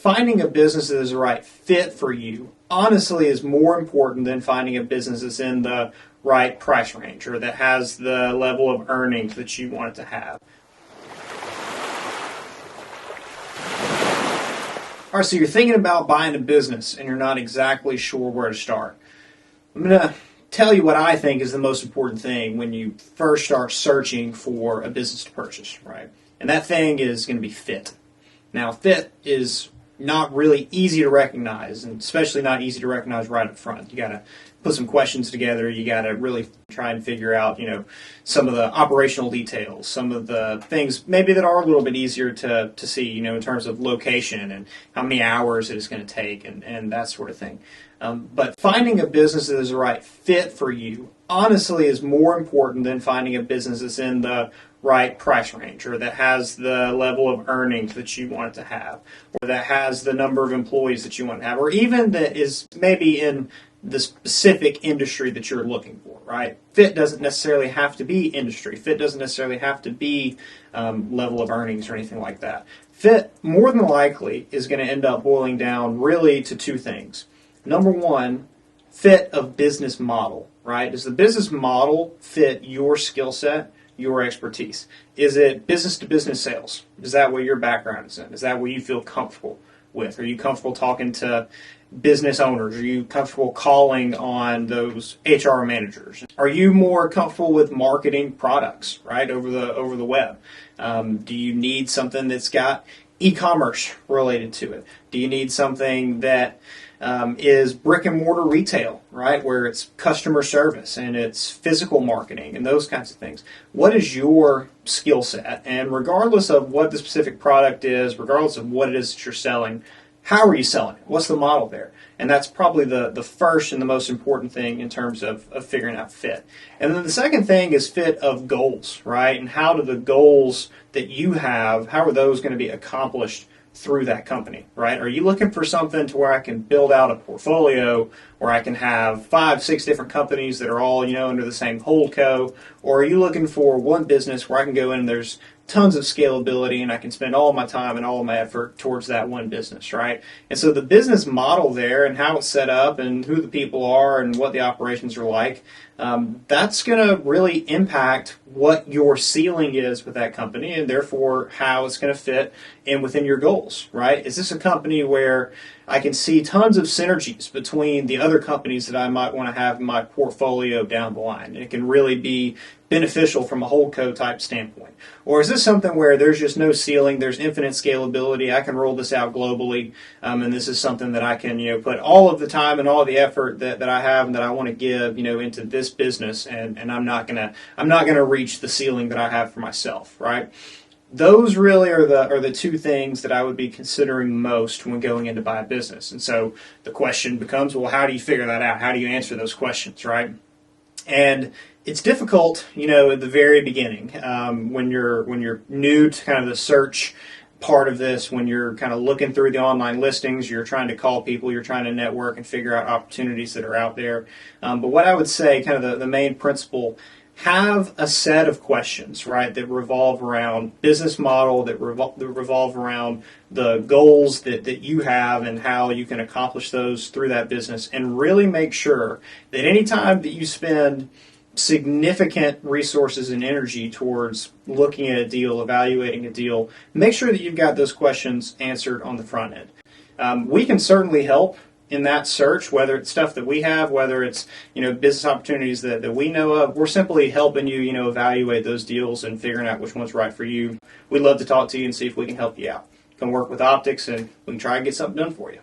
Finding a business that is the right fit for you honestly is more important than finding a business that's in the right price range or that has the level of earnings that you want it to have. All right, so you're thinking about buying a business and you're not exactly sure where to start. I'm going to tell you what I think is the most important thing when you first start searching for a business to purchase, right? And that thing is going to be fit. Now, fit is not really easy to recognize, and especially not easy to recognize right up front. You got to put some questions together. You got to really try and figure out, some of the operational details, some of the things maybe that are a little bit easier to see, in terms of location and how many hours it is going to take and that sort of thing. But finding a business that is the right fit for you honestly is more important than finding a business that's in the right price range or that has the level of earnings that you want it to have or that has the number of employees that you want to have or even that is maybe in the specific industry that you're looking for, right? Fit doesn't necessarily have to be industry. Fit doesn't necessarily have to be level of earnings or anything like that. Fit, more than likely, is going to end up boiling down really to two things. Number one, fit of business model, right? Does the business model fit your skill set, your expertise? Is it business-to-business sales? Is that what your background is in? Is that what you feel comfortable with? Are you comfortable talking to business owners? Are you comfortable calling on those HR managers? Are you more comfortable with marketing products, right, over the web? Do you need something that's got e-commerce related to it? Do you need something that is brick and mortar retail, right, where it's customer service and it's physical marketing and those kinds of things? What is your skill set? And regardless of what the specific product is, regardless of what it is that you're selling, how are you selling it? What's the model there? And that's probably the first and the most important thing in terms of figuring out fit. And then the second thing is fit of goals, right? And how do the goals that you have, how are those going to be accomplished through that company, right? Are you looking for something to where I can build out a portfolio where I can have 5, 6 different companies that are all, under the same holdco? Or are you looking for one business where I can go in and there's tons of scalability and I can spend all my time and all my effort towards that one business, right? And so the business model there and how it's set up and who the people are and what the operations are like, that's going to really impact what your ceiling is with that company and therefore how it's going to fit in within your goals, right? Is this a company where I can see tons of synergies between the other companies that I might want to have in my portfolio down the line? It can really be beneficial from a holdco type standpoint. Or is this something where there's just no ceiling, there's infinite scalability, I can roll this out globally, and this is something that I can put all of the time and all the effort that I have and that I want to give into this business, and I'm not gonna reach the ceiling that I have for myself, right? Those really are the two things that I would be considering most when going in to buy a business. And so the question becomes, well, how do you figure that out? How do you answer those questions, right? And it's difficult, at the very beginning when you're new to kind of the search part of this, when you're kind of looking through the online listings, you're trying to call people, you're trying to network and figure out opportunities that are out there. But what I would say, kind of the main principle, have a set of questions, right, that revolve around business model, that revolve around the goals that you have and how you can accomplish those through that business, and really make sure that any time that you spend significant resources and energy towards looking at a deal, evaluating a deal, make sure that you've got those questions answered on the front end. We can certainly help in that search, whether it's stuff that we have, whether it's business opportunities that we know of. We're simply helping you evaluate those deals and figuring out which one's right for you. We'd love to talk to you and see if we can help you out. Come work with Optics and we can try and get something done for you.